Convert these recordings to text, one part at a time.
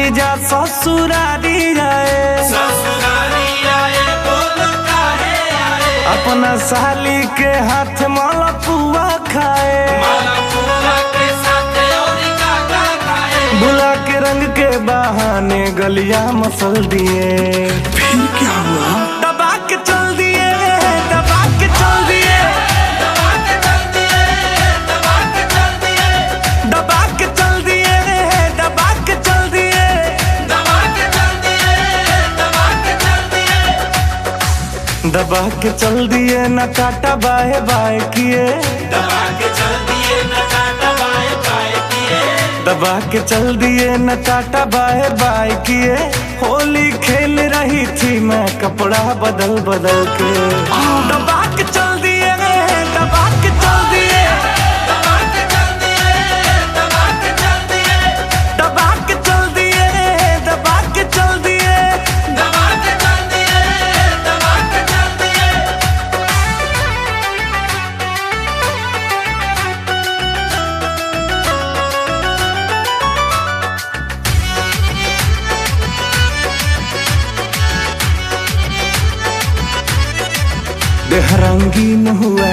जीजा ससुरारी आए, अपना साली के हाथ मालपुआ खाए, बुला के रंग के बहाने गलिया मसल दिए। फिर क्या हुआ? दबा के चल दिए, दबा के चल दिए, दबा के चल दिए, दबा के चल दिए, दबा के चल दिए, दबा के चल दिए, दबा के चल दिए, दबा के चल दिए, दबा के चल दिए, न काटा बाय बाय किए, दबा के चल दिए, न काटा बाय बाय किए, दबा के चल दिए, न काटा बाय बाय किए। होली खेल रही थी मैं कपड़ा बदल बदल के, दबा के चल दिए, दबा के चल दिए, दबा के चल दिए, दबा के चल दिए, दबा के चल दिए, दबा के चल दिए, दबा के चल दिए, दबा के चल दिए। देह रंगीन हुआ,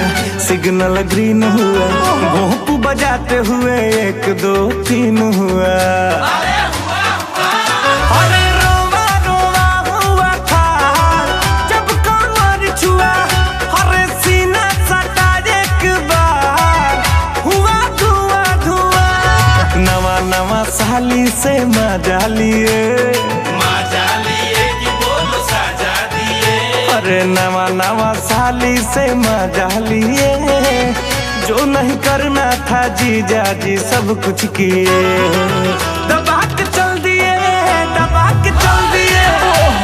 सिग्नल ग्रीन हुआ, भोंप बजाते हुए 1 2 3 हुआ। अरे रोवा रोवा हुआ था जब कमर छुआ, अरे सीना सटा एक बार, हुआ धुआं धुआं। नवा नवा साली से मजा लिए, अरे नवा नवा साली से मजा लिए, जो नहीं करना था जीजा जी सब कुछ किए। दबा के चल दिए, दबा के चल दिए,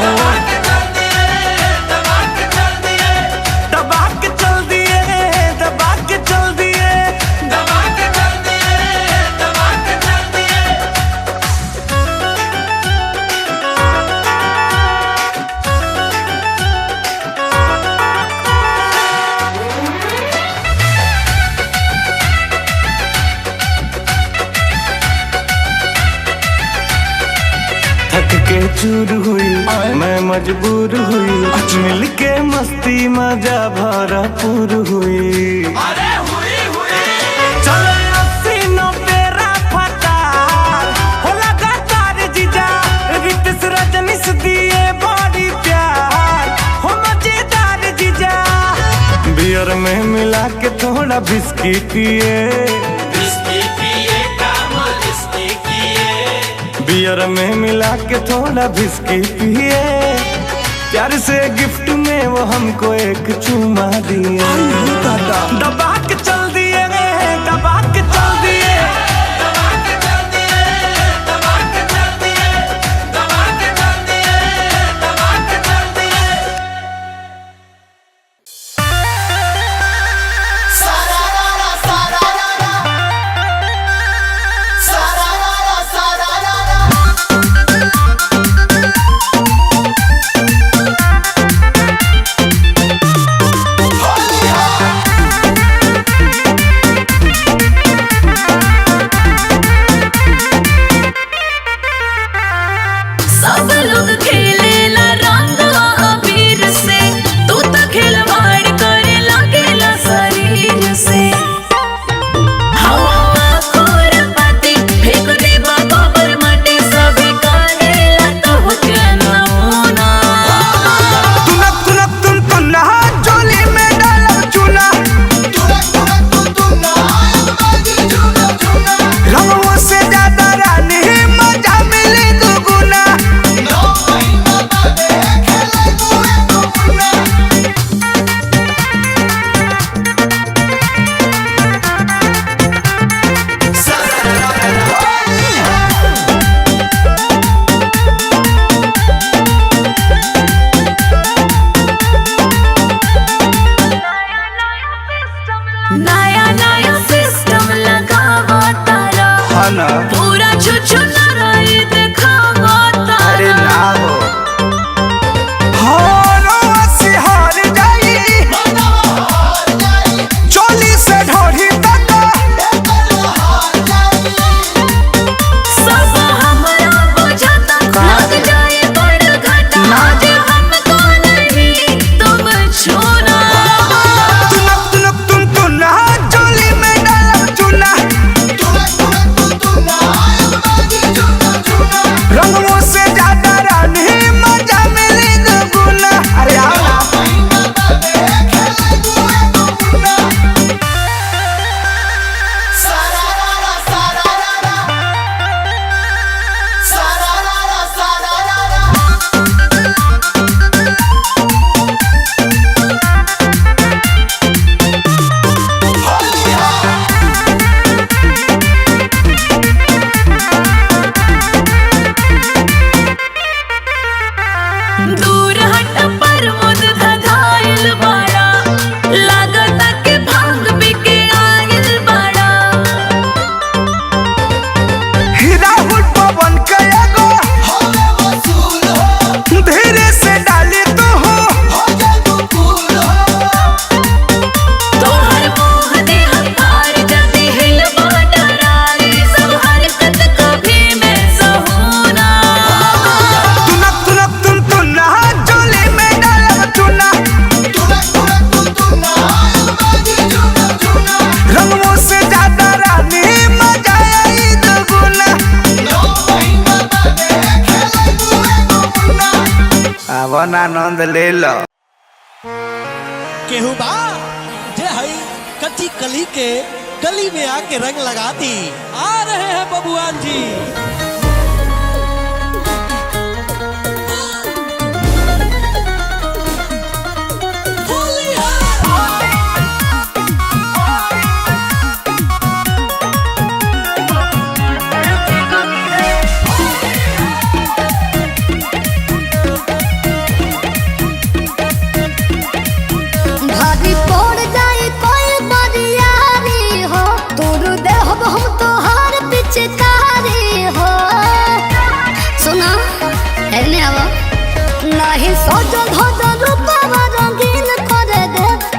दबा के चल दिए, दबा के चल दिए, दबा के चल दिए, दबा के चल दिए, दबा के चल दिए, दबा के चल दिए। थक के चूर हुई मैं मजबूर हुई, मिल के मस्ती मजा भरपूर हुई। चलो 80 90 रफ्तार हो लगातार जीजा, रितेश रजनीश दिए बड़ी प्यार, हो मजेदार जीजा। बियर में मिला के थोड़ा बिस्की पिए, बियर में मिला के थोड़ा बिस्की पिए, प्यार से गिफ्ट में वो हमको एक चूमा दिए। दबा के चल दिए, दबा के चल दिए, दबा के चल दिए, दबा के चल दिए, दबा के चल दिए, दबा के चल दिए। Holy अपन आनंद ले लो। केहू बा जे हई कच्ची कली के गली में आके रंग लगाती। आ रहे हैं बबुआन जी।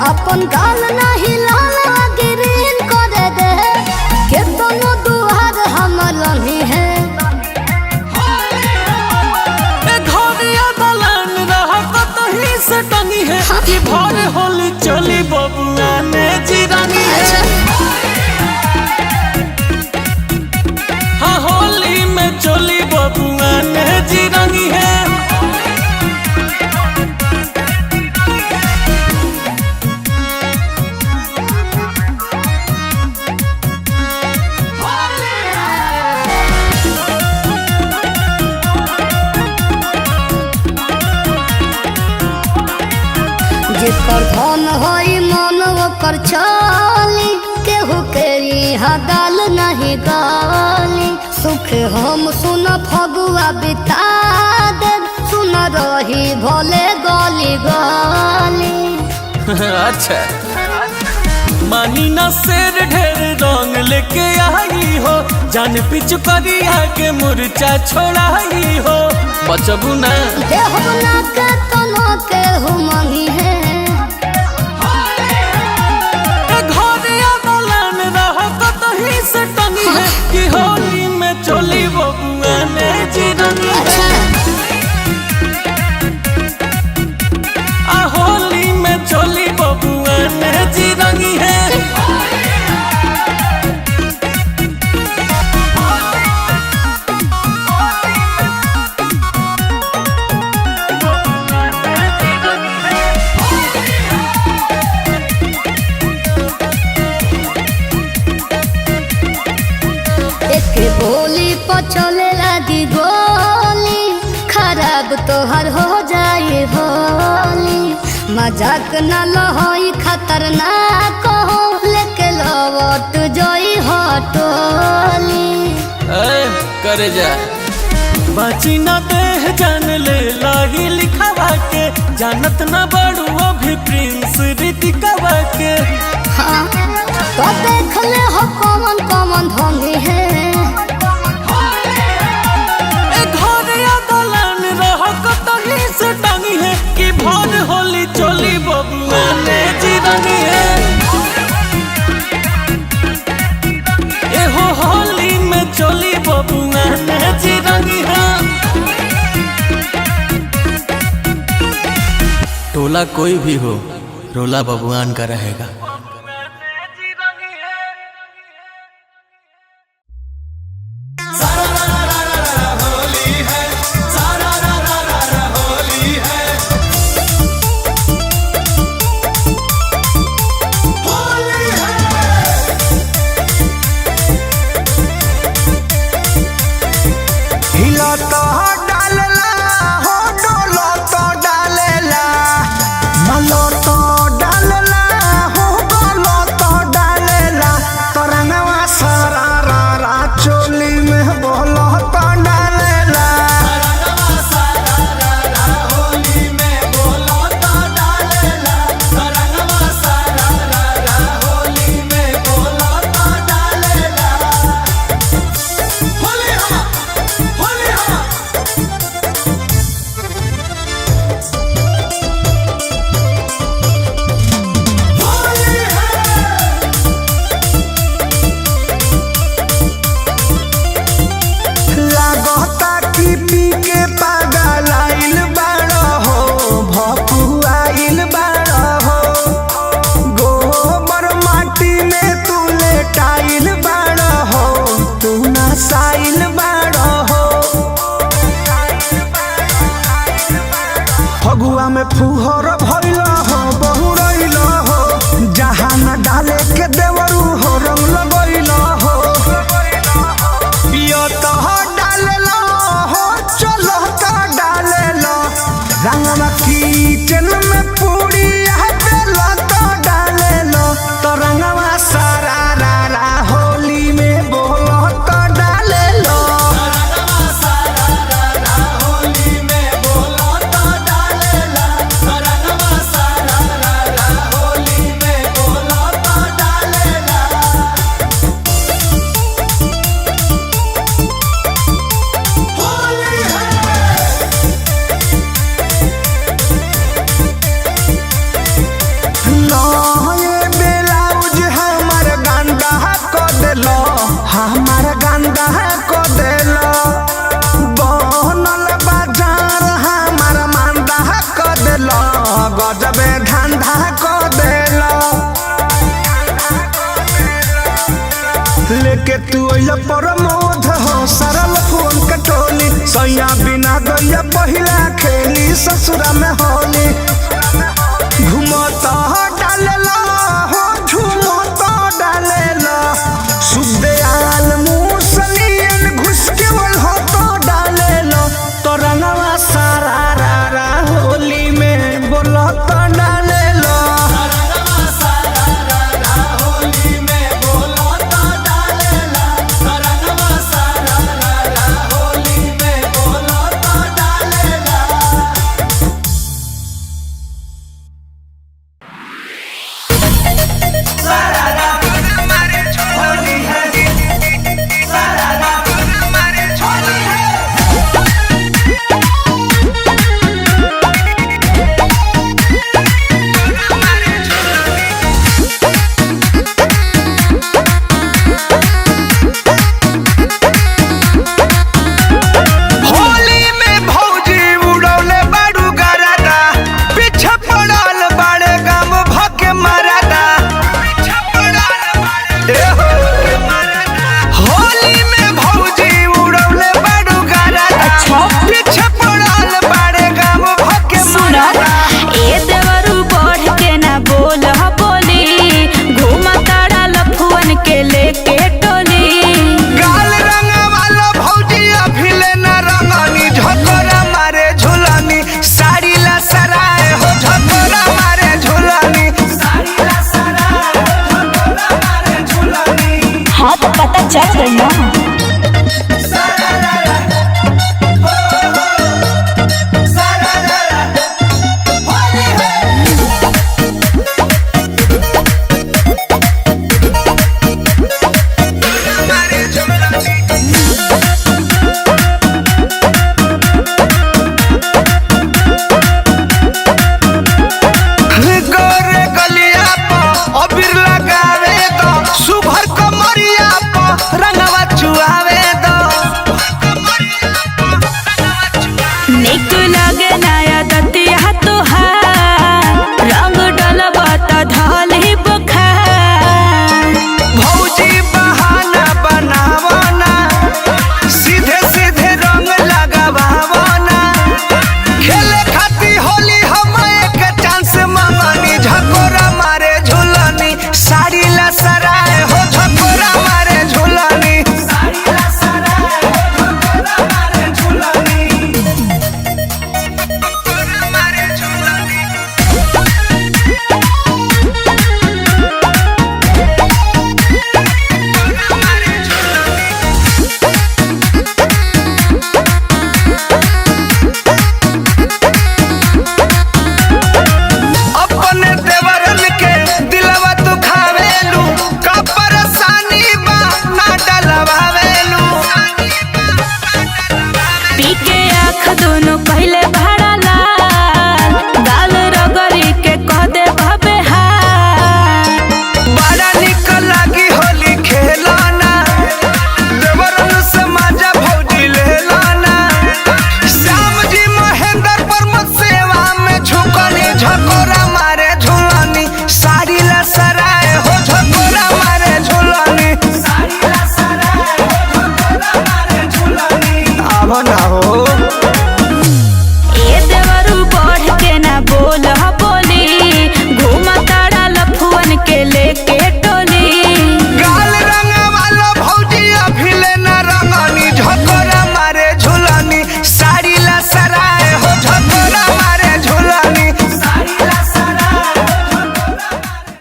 अपन गाल नहीं लाल गिरीन कर दे के दोनों दुआर हमर रही है। घरिया दलान रहा कतही से टंगी है कि भरे होली चली बबुआ ने जिरानी है। हाँ होली में चली बबुआ ने जिरानी है। जेकर धन होई मन ओकर चली केहू के हदाल नहीं गाली। सुख हम सुन फगुआ बिता दे सुन रही भोले गली गली। अच्छा मानी ना शेर ढेर रंग लेके आई हो जान पिछु करिया के मुरचा छोड़ाई हो बचबू ना देहबना के तनो के हुमंगी है। से टंगी है कि होली में चोली बबुआ ने जिरनी है। आ होली में चोली बबुआ ने जिरनी है। बोली पचले लगी गोली खराब तोहर हो जाए होली। मजाक न लहोई खतरनाक हो लेके लौट जोई हटोली। करे जा बाची न देह जान ले लाही लिखावा के जानत न बड़ू अभी प्रिंस ऋतिकावा के। हाँ तो देख ले हो कौन कौन ढोंगी है। से टंगी है कि भर होली चोली बबुआ ने जिरनी है। एहो होली में चोली बबुआ ने जिरनी है। टोला कोई भी हो रोला बबुआन का रहेगा। डालला हो पहिला खेली ससुरा में होली घुमता डालेला हो झुमता डालेला सुबदयाल मुसलियन घुस के वल हो तो डालेला तो रंगवा सारा रा होली में बोला तो डालेला हाँ तो पता चल गई ना।